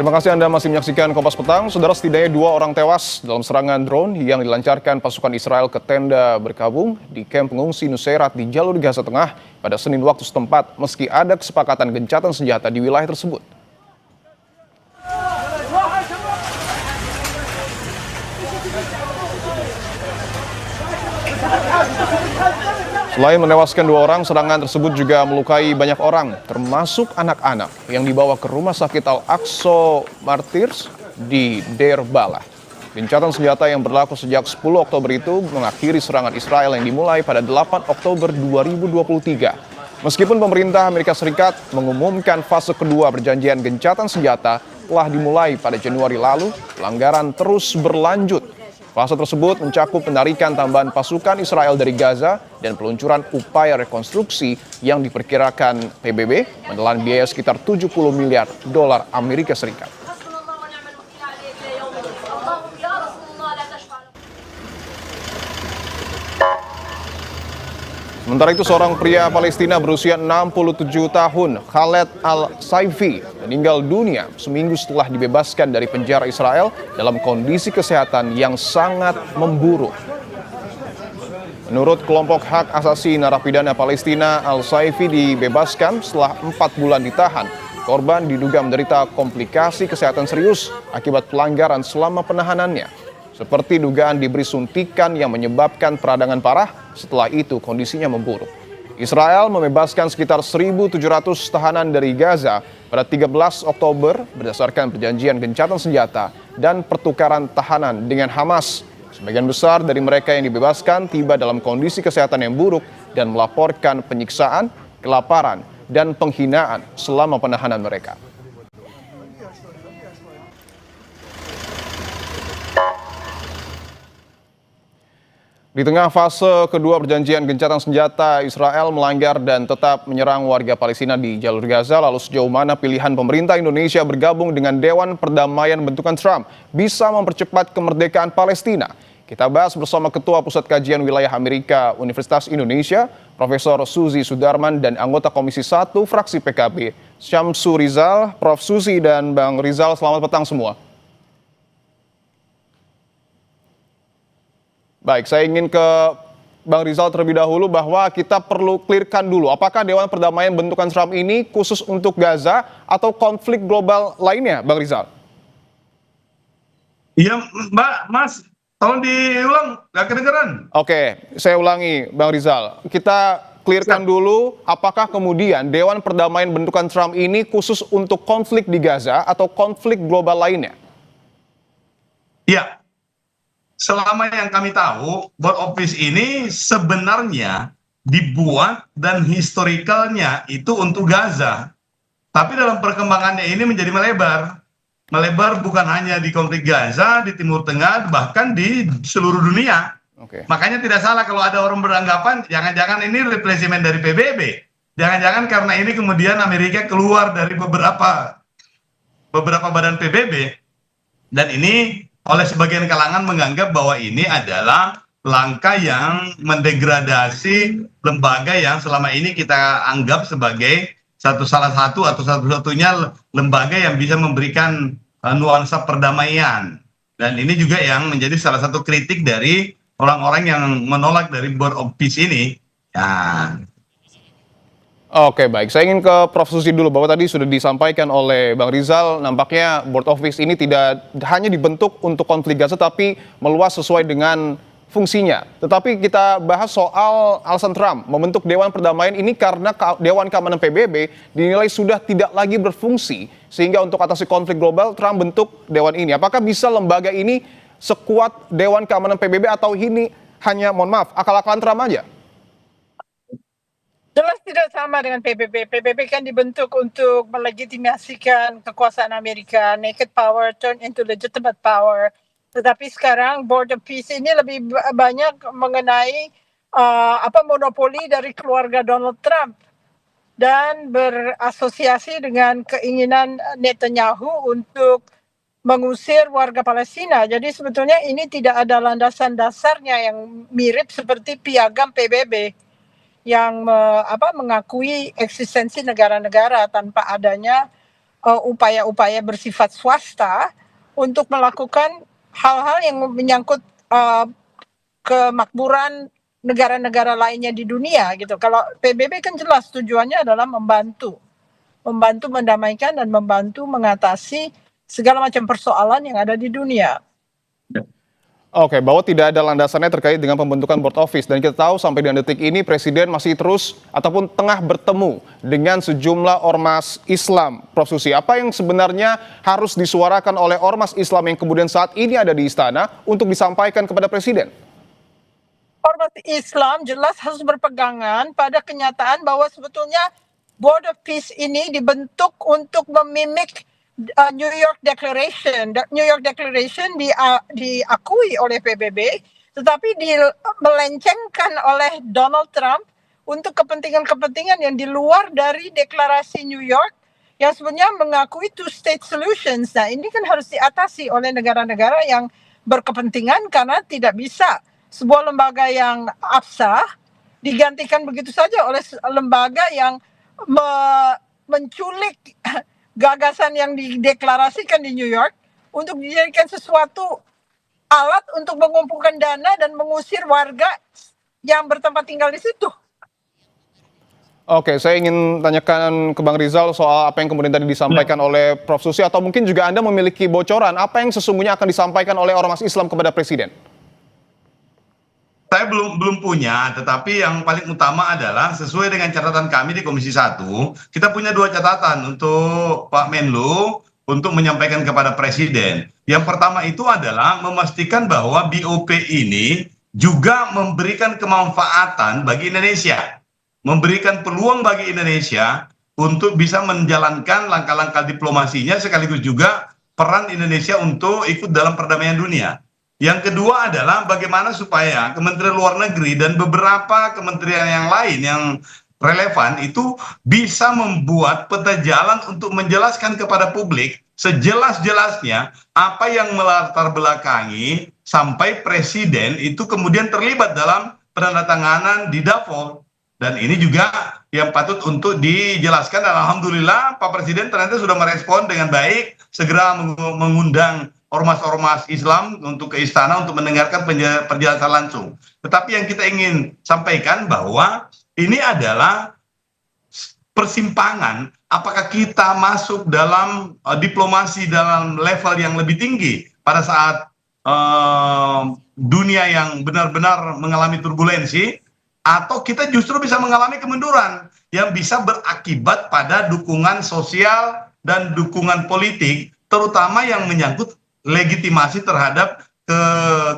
Terima kasih Anda masih menyaksikan Kompas Petang. Saudara, setidaknya 2 orang tewas dalam serangan drone yang dilancarkan pasukan Israel ke tenda berkabung di kamp pengungsi Nusairat di jalur Gaza Tengah pada Senin waktu setempat, meski ada kesepakatan gencatan senjata di wilayah tersebut. Selain menewaskan 2 orang, serangan tersebut juga melukai banyak orang, termasuk anak-anak yang dibawa ke Rumah Sakit Al-Aqsa Martyrs di Deir Balah. Gencatan senjata yang berlaku sejak 10 Oktober itu mengakhiri serangan Israel yang dimulai pada 8 Oktober 2023. Meskipun pemerintah Amerika Serikat mengumumkan fase kedua perjanjian gencatan senjata telah dimulai pada Januari lalu, pelanggaran terus berlanjut. Fase tersebut mencakup penarikan tambahan pasukan Israel dari Gaza dan peluncuran upaya rekonstruksi yang diperkirakan PBB menelan biaya sekitar 70 miliar dolar Amerika Serikat. Sementara itu, seorang pria Palestina berusia 67 tahun, Khaled Al-Saifi, meninggal dunia seminggu setelah dibebaskan dari penjara Israel dalam kondisi kesehatan yang sangat memburuk. Menurut kelompok hak asasi narapidana Palestina, Al-Saifi dibebaskan setelah 4 bulan ditahan. Korban diduga menderita komplikasi kesehatan serius akibat pelanggaran selama penahanannya, seperti dugaan diberi suntikan yang menyebabkan peradangan parah. Setelah itu kondisinya memburuk. Israel membebaskan sekitar 1.700 tahanan dari Gaza pada 13 Oktober berdasarkan perjanjian gencatan senjata dan pertukaran tahanan dengan Hamas. Sebagian besar dari mereka yang dibebaskan tiba dalam kondisi kesehatan yang buruk dan melaporkan penyiksaan, kelaparan, dan penghinaan selama penahanan mereka. Di tengah fase kedua perjanjian gencatan senjata, Israel melanggar dan tetap menyerang warga Palestina di jalur Gaza. Lalu sejauh mana pilihan pemerintah Indonesia bergabung dengan Dewan Perdamaian bentukan Trump bisa mempercepat kemerdekaan Palestina? Kita bahas bersama Ketua Pusat Kajian Wilayah Amerika Universitas Indonesia, Profesor Suzy Sudarman, dan anggota Komisi 1 fraksi PKB, Syamsu Rizal. Prof. Suzy dan Bang Rizal, selamat petang semua. Baik, saya ingin ke Bang Rizal terlebih dahulu bahwa kita perlu clearkan dulu, apakah Dewan Perdamaian bentukan Trump ini khusus untuk Gaza atau konflik global lainnya, Bang Rizal? Iya, Mas, tolong diulang, nggak kedengeran. Oke, saya ulangi, Bang Rizal. Kita clearkan dulu, apakah kemudian Dewan Perdamaian bentukan Trump ini khusus untuk konflik di Gaza atau konflik global lainnya? Iya. Selama yang kami tahu, board of peace ini sebenarnya dibuat dan historikalnya itu untuk Gaza. Tapi dalam perkembangannya ini menjadi melebar. Melebar bukan hanya di konflik Gaza, di Timur Tengah, bahkan di seluruh dunia. Makanya tidak salah kalau ada orang beranggapan, jangan-jangan ini replacement dari PBB. Jangan-jangan karena ini kemudian Amerika keluar dari beberapa badan PBB. Dan ini oleh sebagian kalangan menganggap bahwa ini adalah langkah yang mendegradasi lembaga yang selama ini kita anggap sebagai salah satu atau satu-satunya lembaga yang bisa memberikan nuansa perdamaian. Dan ini juga yang menjadi salah satu kritik dari orang-orang yang menolak dari Board of Peace ini. Ya. Oke, baik. Saya ingin ke Prof. Suzy dulu, bahwa tadi sudah disampaikan oleh Bang Rizal, nampaknya Board of Peace ini tidak hanya dibentuk untuk konflik Gaza, tapi meluas sesuai dengan fungsinya. Tetapi kita bahas soal alasan Trump membentuk Dewan Perdamaian ini karena Dewan Keamanan PBB dinilai sudah tidak lagi berfungsi, sehingga untuk atasi konflik global, Trump bentuk Dewan ini. Apakah bisa lembaga ini sekuat Dewan Keamanan PBB atau ini hanya, mohon maaf, akal-akalan Trump aja? Jelas tidak sama dengan PBB. PBB kan dibentuk untuk melegitimasikan kekuasaan Amerika, naked power turn into legitimate power. Tetapi sekarang Board of Peace ini lebih banyak mengenai monopoli dari keluarga Donald Trump dan berasosiasi dengan keinginan Netanyahu untuk mengusir warga Palestina. Jadi sebetulnya ini tidak ada landasan dasarnya yang mirip seperti piagam PBB yang mengakui eksistensi negara-negara tanpa adanya upaya-upaya bersifat swasta untuk melakukan hal-hal yang menyangkut kemakmuran negara-negara lainnya di dunia gitu. Kalau PBB kan jelas tujuannya adalah membantu mendamaikan dan membantu mengatasi segala macam persoalan yang ada di dunia. Oke, bahwa tidak ada landasannya terkait dengan pembentukan board office, dan kita tahu sampai dengan detik ini Presiden masih terus ataupun tengah bertemu dengan sejumlah ormas Islam. Prof. Susi, apa yang sebenarnya harus disuarakan oleh ormas Islam yang kemudian saat ini ada di istana untuk disampaikan kepada Presiden? Ormas Islam jelas harus berpegangan pada kenyataan bahwa sebetulnya Board of Peace ini dibentuk untuk memimik New York Declaration. New York Declaration diakui oleh PBB, tetapi melencengkan oleh Donald Trump untuk kepentingan-kepentingan yang di luar dari deklarasi New York yang sebenarnya mengakui two-state solutions. Nah, ini kan harus diatasi oleh negara-negara yang berkepentingan karena tidak bisa sebuah lembaga yang absah digantikan begitu saja oleh lembaga yang menculik gagasan yang dideklarasikan di New York untuk dijadikan sesuatu alat untuk mengumpulkan dana dan mengusir warga yang bertempat tinggal di situ. Oke, saya ingin tanyakan ke Bang Rizal soal apa yang kemudian tadi disampaikan oleh Prof. Susi, atau mungkin juga Anda memiliki bocoran apa yang sesungguhnya akan disampaikan oleh ormas Islam kepada Presiden? Saya belum punya, tetapi yang paling utama adalah sesuai dengan catatan kami di Komisi 1, kita punya 2 catatan untuk Pak Menlu untuk menyampaikan kepada Presiden. Yang pertama itu adalah memastikan bahwa BOP ini juga memberikan kemanfaatan bagi Indonesia, memberikan peluang bagi Indonesia untuk bisa menjalankan langkah-langkah diplomasinya, sekaligus juga peran Indonesia untuk ikut dalam perdamaian dunia. Yang kedua adalah bagaimana supaya Kementerian Luar Negeri dan beberapa kementerian yang lain yang relevan itu bisa membuat peta jalan untuk menjelaskan kepada publik sejelas-jelasnya apa yang melatar belakangi sampai Presiden itu kemudian terlibat dalam penandatanganan di Davos. Dan ini juga yang patut untuk dijelaskan, dan alhamdulillah Pak Presiden ternyata sudah merespon dengan baik, segera mengundang ormas-ormas Islam untuk ke istana untuk mendengarkan penjelasan langsung. Tetapi yang kita ingin sampaikan bahwa ini adalah persimpangan apakah kita masuk dalam diplomasi dalam level yang lebih tinggi pada saat dunia yang benar-benar mengalami turbulensi, atau kita justru bisa mengalami kemunduran yang bisa berakibat pada dukungan sosial dan dukungan politik, terutama yang menyangkut legitimasi terhadap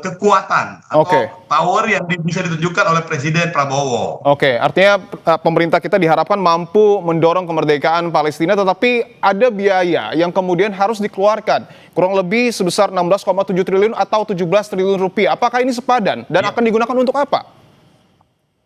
kekuatan atau power yang bisa ditunjukkan oleh Presiden Prabowo. Oke, artinya pemerintah kita diharapkan mampu mendorong kemerdekaan Palestina, tetapi ada biaya yang kemudian harus dikeluarkan, kurang lebih sebesar 16,7 triliun atau 17 triliun rupiah. Apakah ini sepadan dan akan digunakan untuk apa?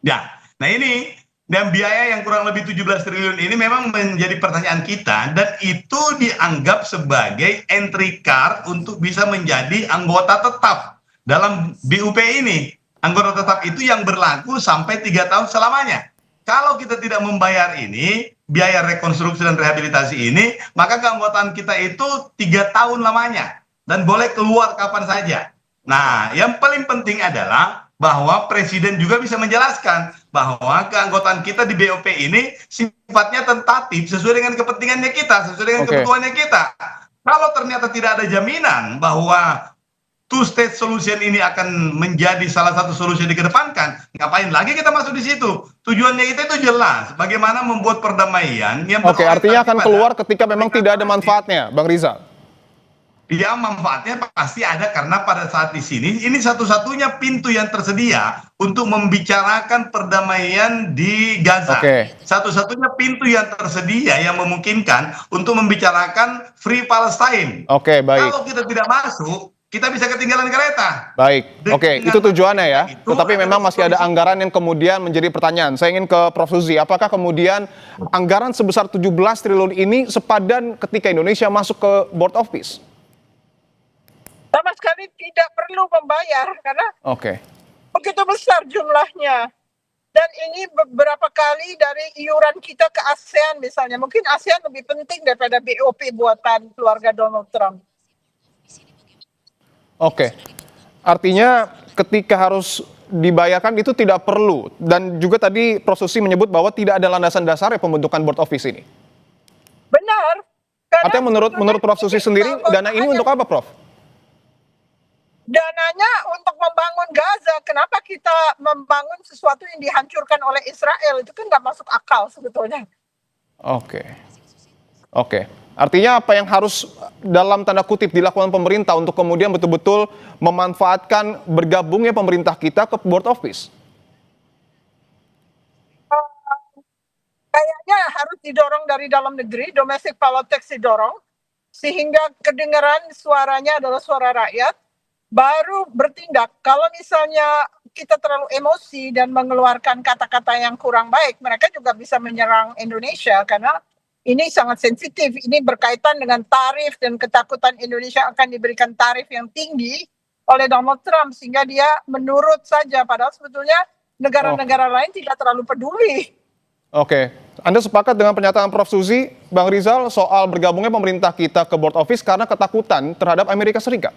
Ya, nah ini, dan biaya yang kurang lebih 17 triliun ini memang menjadi pertanyaan kita, dan itu dianggap sebagai entry card untuk bisa menjadi anggota tetap dalam BUP ini. Anggota tetap itu yang berlaku sampai 3 tahun selamanya. Kalau kita tidak membayar ini, biaya rekonstruksi dan rehabilitasi ini, maka keanggotaan kita itu 3 tahun lamanya dan boleh keluar kapan saja. Nah, yang paling penting adalah bahwa Presiden juga bisa menjelaskan bahwa keanggotaan kita di BOP ini sifatnya tentatif sesuai dengan kepentingannya kita, sesuai dengan kebutuhannya kita. Kalau ternyata tidak ada jaminan bahwa two-state solution ini akan menjadi salah satu solusi yang dikedepankan, ngapain lagi kita masuk di situ? Tujuannya itu jelas, bagaimana membuat perdamaian yang artinya akan keluar ketika memang tidak ada manfaatnya, Bang Rizal. Ya, manfaatnya pasti ada, karena pada saat di sini ini satu-satunya pintu yang tersedia untuk membicarakan perdamaian di Gaza. Satu-satunya pintu yang tersedia yang memungkinkan untuk membicarakan Free Palestine. Baik. Kalau kita tidak masuk, kita bisa ketinggalan kereta. Baik, itu tujuannya ya. Tetapi memang masih ada anggaran yang kemudian menjadi pertanyaan. Saya ingin ke Prof. Susi, apakah kemudian anggaran sebesar 17 triliun ini sepadan ketika Indonesia masuk ke Board of Peace? Sama sekali tidak perlu membayar karena Oke. begitu besar jumlahnya. Dan ini beberapa kali dari iuran kita ke ASEAN misalnya. Mungkin ASEAN lebih penting daripada BOP buatan keluarga Donald Trump. Oke, artinya ketika harus dibayarkan itu tidak perlu. Dan juga tadi Prof. Susi menyebut bahwa tidak ada landasan dasar pembentukan board of peace ini. Benar. Artinya menurut Prof. Susi sendiri, dana ini untuk apa, Prof? Dananya untuk membangun Gaza. Kenapa kita membangun sesuatu yang dihancurkan oleh Israel? Itu kan nggak masuk akal sebetulnya. Oke. Artinya apa yang harus dalam tanda kutip dilakukan pemerintah untuk kemudian betul-betul memanfaatkan bergabungnya pemerintah kita ke Board of Peace? Kayaknya harus didorong dari dalam negeri, domestic politics didorong, sehingga kedengaran suaranya adalah suara rakyat, baru bertindak. Kalau misalnya kita terlalu emosi dan mengeluarkan kata-kata yang kurang baik, mereka juga bisa menyerang Indonesia karena ini sangat sensitif. Ini berkaitan dengan tarif dan ketakutan Indonesia akan diberikan tarif yang tinggi oleh Donald Trump sehingga dia menurut saja, padahal sebetulnya negara-negara lain tidak terlalu peduli. Oke, Anda sepakat dengan pernyataan Prof. Susi, Bang Rizal, soal bergabungnya pemerintah kita ke Board of Peace karena ketakutan terhadap Amerika Serikat?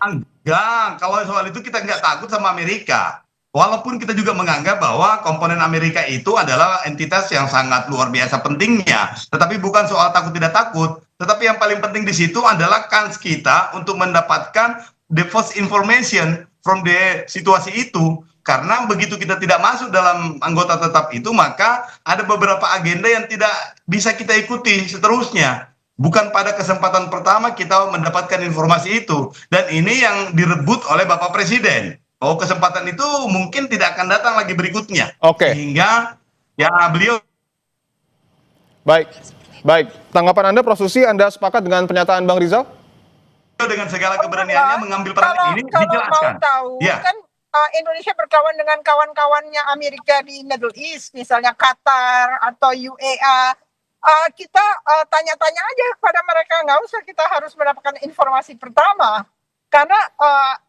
Enggak, kalau soal itu kita nggak takut sama Amerika. Walaupun kita juga menganggap bahwa komponen Amerika itu adalah entitas yang sangat luar biasa pentingnya. Tetapi bukan soal takut tidak takut. Tetapi yang paling penting di situ adalah kans kita untuk mendapatkan the first information from the situasi itu. Karena begitu kita tidak masuk dalam anggota tetap itu, maka ada beberapa agenda yang tidak bisa kita ikuti seterusnya. Bukan pada kesempatan pertama kita mendapatkan informasi itu. Dan ini yang direbut oleh Bapak Presiden. Oh, kesempatan itu mungkin tidak akan datang lagi berikutnya. Oke. Sehingga ya beliau. Baik. Tanggapan Anda, Prof. Susi, Anda sepakat dengan pernyataan Bang Rizal? Dengan segala keberaniannya mengambil peran ini dijelaskan. Mau tahu, ya. Kan Indonesia berkawan dengan kawan-kawannya Amerika di Middle East, misalnya Qatar atau UEA. Kita tanya-tanya aja kepada mereka, nggak usah kita harus mendapatkan informasi pertama, karena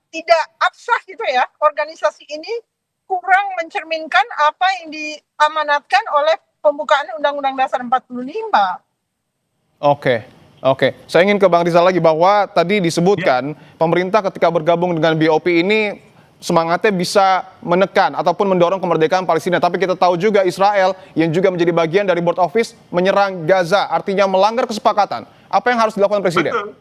tidak absah gitu ya, organisasi ini kurang mencerminkan apa yang diamanatkan oleh pembukaan Undang-Undang Dasar 45. Oke. Saya ingin ke Bang Rizal lagi bahwa tadi disebutkan pemerintah ketika bergabung dengan BOP ini semangatnya bisa menekan ataupun mendorong kemerdekaan Palestina. Tapi kita tahu juga Israel yang juga menjadi bagian dari Board of Peace menyerang Gaza, artinya melanggar kesepakatan. Apa yang harus dilakukan Presiden?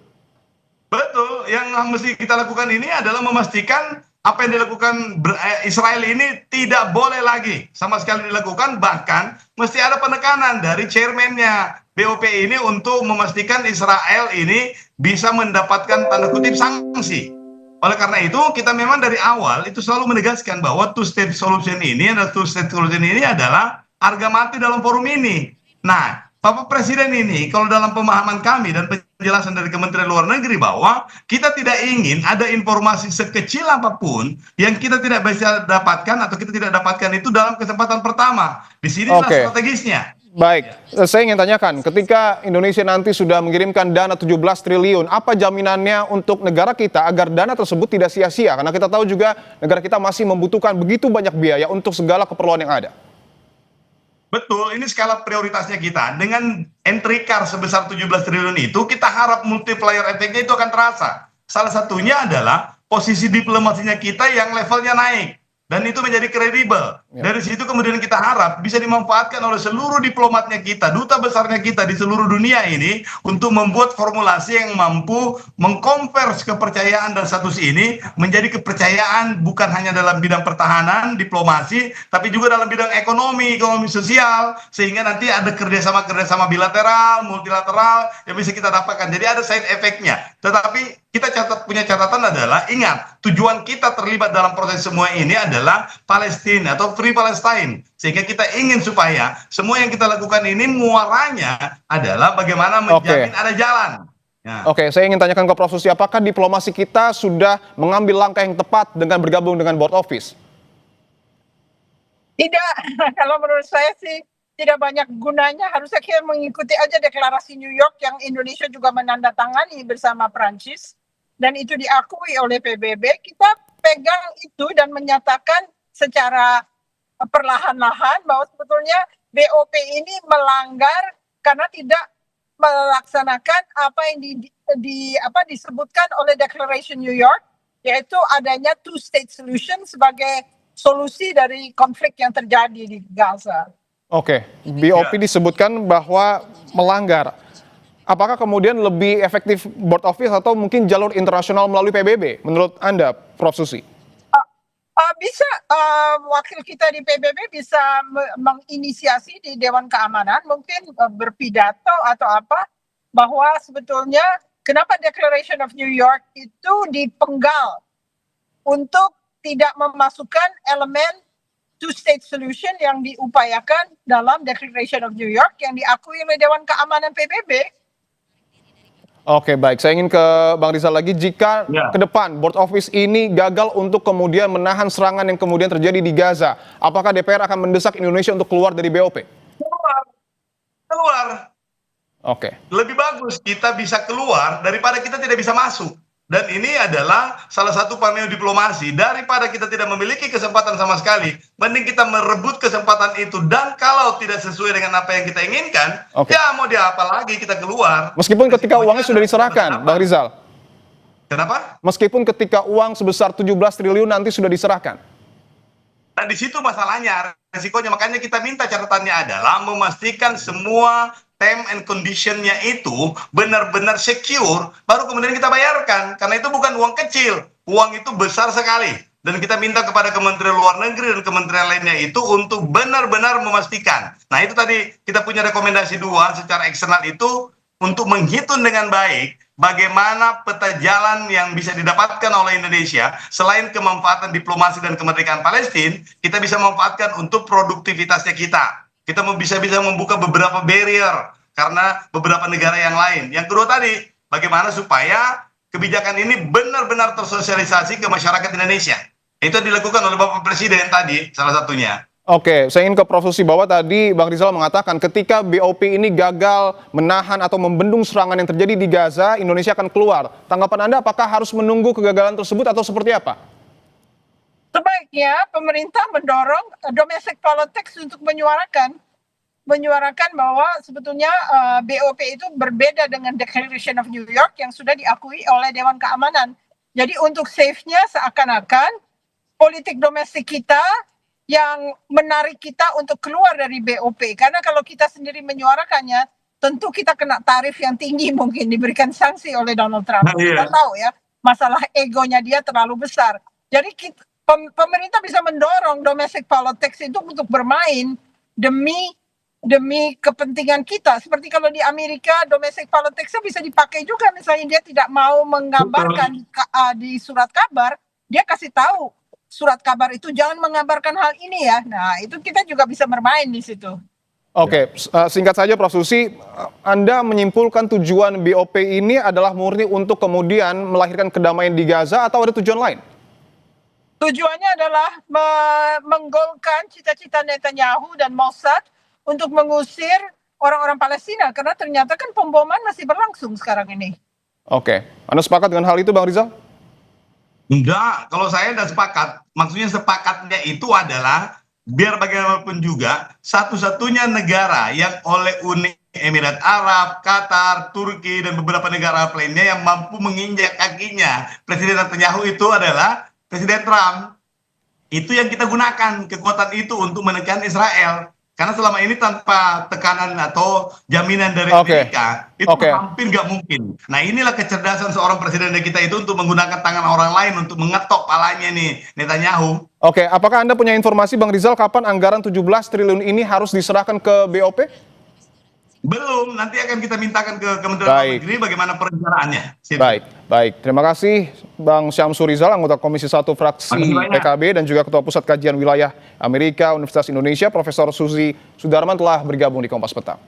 Betul. Yang mesti kita lakukan ini adalah memastikan apa yang dilakukan Israel ini tidak boleh lagi sama sekali dilakukan. Bahkan mesti ada penekanan dari chairman-nya BOP ini untuk memastikan Israel ini bisa mendapatkan tanda kutip sanksi. Oleh karena itu kita memang dari awal itu selalu menegaskan bahwa two-state solution ini adalah harga mati dalam forum ini. Nah, Bapak Presiden ini kalau dalam pemahaman kami dan penjelasan dari Kementerian Luar Negeri bahwa kita tidak ingin ada informasi sekecil apapun yang kita tidak bisa dapatkan atau kita tidak dapatkan itu dalam kesempatan pertama. Di sini strategisnya. Baik, saya ingin tanyakan, ketika Indonesia nanti sudah mengirimkan dana 17 triliun, apa jaminannya untuk negara kita agar dana tersebut tidak sia-sia? Karena kita tahu juga negara kita masih membutuhkan begitu banyak biaya untuk segala keperluan yang ada. Betul, ini skala prioritasnya kita. Dengan entry car sebesar 17 triliun itu, kita harap multiplier efeknya itu akan terasa. Salah satunya adalah posisi diplomasinya kita yang levelnya naik. Dan itu menjadi kredibel. Dari situ kemudian kita harap bisa dimanfaatkan oleh seluruh diplomatnya kita, duta besarnya kita di seluruh dunia ini untuk membuat formulasi yang mampu mengkonvers kepercayaan dan status ini menjadi kepercayaan bukan hanya dalam bidang pertahanan, diplomasi, tapi juga dalam bidang ekonomi sosial, sehingga nanti ada kerjasama bilateral, multilateral yang bisa kita dapatkan. Jadi ada side effect-nya. Tetapi kita punya catatan adalah, ingat, tujuan kita terlibat dalam proses semua ini adalah Palestina atau Free Palestine. Sehingga kita ingin supaya semua yang kita lakukan ini muaranya adalah bagaimana menjamin ada jalan. Oke, saya ingin tanyakan ke Prof. Susi, apakah diplomasi kita sudah mengambil langkah yang tepat dengan bergabung dengan Board of Peace? Tidak, kalau menurut saya sih tidak banyak gunanya. Harusnya kita mengikuti aja deklarasi New York yang Indonesia juga menandatangani bersama Prancis. Dan itu diakui oleh PBB, kita pegang itu dan menyatakan secara perlahan-lahan bahwa sebetulnya BOP ini melanggar karena tidak melaksanakan apa yang disebutkan oleh Declaration New York, yaitu adanya two-state solution sebagai solusi dari konflik yang terjadi di Gaza. Oke, BOP disebutkan bahwa melanggar. Apakah kemudian lebih efektif board of peace atau mungkin jalur internasional melalui PBB menurut Anda, Prof. Susi? Bisa wakil kita di PBB bisa menginisiasi di Dewan Keamanan, mungkin berpidato atau apa, bahwa sebetulnya kenapa Declaration of New York itu dipenggal untuk tidak memasukkan elemen two-state solution yang diupayakan dalam Declaration of New York yang diakui oleh Dewan Keamanan PBB. Oke, baik. Saya ingin ke Bang Rizal lagi. Jika ke depan Board of Peace ini gagal untuk kemudian menahan serangan yang kemudian terjadi di Gaza, apakah DPR akan mendesak Indonesia untuk keluar dari BOP? Keluar. Oke. Lebih bagus kita bisa keluar daripada kita tidak bisa masuk. Dan ini adalah salah satu panel diplomasi. Daripada kita tidak memiliki kesempatan sama sekali, mending kita merebut kesempatan itu. Dan kalau tidak sesuai dengan apa yang kita inginkan, ya mau dia apa lagi, kita keluar. Meskipun ketika uangnya sudah diserahkan, Bang Rizal. Kenapa? Meskipun ketika uang sebesar 17 triliun nanti sudah diserahkan. Nah, di situ masalahnya, resikonya. Makanya kita minta catatannya adalah memastikan semua term and condition-nya itu benar-benar secure, baru kemudian kita bayarkan. Karena itu bukan uang kecil, uang itu besar sekali. Dan kita minta kepada Kementerian Luar Negeri dan kementerian lainnya itu untuk benar-benar memastikan. Nah, itu tadi kita punya rekomendasi 2 secara eksternal itu untuk menghitung dengan baik bagaimana peta jalan yang bisa didapatkan oleh Indonesia selain kemanfaatan diplomasi dan kemerdekaan Palestina, kita bisa memanfaatkan untuk produktivitasnya kita. Kita bisa membuka beberapa barrier karena beberapa negara yang lain. Yang kedua tadi, bagaimana supaya kebijakan ini benar-benar tersosialisasi ke masyarakat Indonesia. Itu dilakukan oleh Bapak Presiden tadi, salah satunya. Oke, saya ingin ke Prof. Susi bahwa tadi Bang Rizal mengatakan ketika BOP ini gagal menahan atau membendung serangan yang terjadi di Gaza, Indonesia akan keluar. Tanggapan Anda apakah harus menunggu kegagalan tersebut atau seperti apa? Sebaiknya pemerintah mendorong domestic politics untuk menyuarakan bahwa sebetulnya BOP itu berbeda dengan Declaration of New York yang sudah diakui oleh Dewan Keamanan. Jadi untuk safe-nya seakan-akan politik domestik kita yang menarik kita untuk keluar dari BOP. Karena kalau kita sendiri menyuarakannya, tentu kita kena tarif yang tinggi, mungkin diberikan sanksi oleh Donald Trump. Kita tahu ya, masalah egonya dia terlalu besar. Jadi pemerintah bisa mendorong domestic politics itu untuk bermain demi kepentingan kita. Seperti kalau di Amerika domestic politics bisa dipakai juga, misalnya dia tidak mau menggambarkan di surat kabar, dia kasih tahu surat kabar itu jangan menggambarkan hal ini ya. Nah, itu kita juga bisa bermain di situ. Oke, singkat saja Prof. Susi, Anda menyimpulkan tujuan BOP ini adalah murni untuk kemudian melahirkan kedamaian di Gaza atau ada tujuan lain? Tujuannya adalah menggolkan cita-cita Netanyahu dan Mossad untuk mengusir orang-orang Palestina, karena ternyata kan pemboman masih berlangsung sekarang ini. Oke, Anda sepakat dengan hal itu, Bang Rizal? Enggak, kalau saya tidak sepakat. Maksudnya sepakatnya itu adalah biar bagaimanapun juga satu-satunya negara yang oleh Uni Emirat Arab, Qatar, Turki, dan beberapa negara lainnya yang mampu menginjak kakinya Presiden Netanyahu itu adalah Presiden Trump. Itu yang kita gunakan, kekuatan itu untuk menekan Israel. Karena selama ini tanpa tekanan atau jaminan dari Amerika, itu hampir nggak mungkin. Nah, inilah kecerdasan seorang presiden kita itu untuk menggunakan tangan orang lain untuk mengetok palanya nih Netanyahu. Oke, apakah Anda punya informasi, Bang Rizal, kapan anggaran 17 triliun ini harus diserahkan ke BOP? Belum, nanti akan kita mintakan ke Kementerian Luar Negeri bagaimana perencanaannya. Baik. Terima kasih Bang Syamsur Rizal, anggota Komisi 1 fraksi PKB dan juga Ketua Pusat Kajian Wilayah Amerika Universitas Indonesia, Profesor Susi Sudarman telah bergabung di Kompas Petang.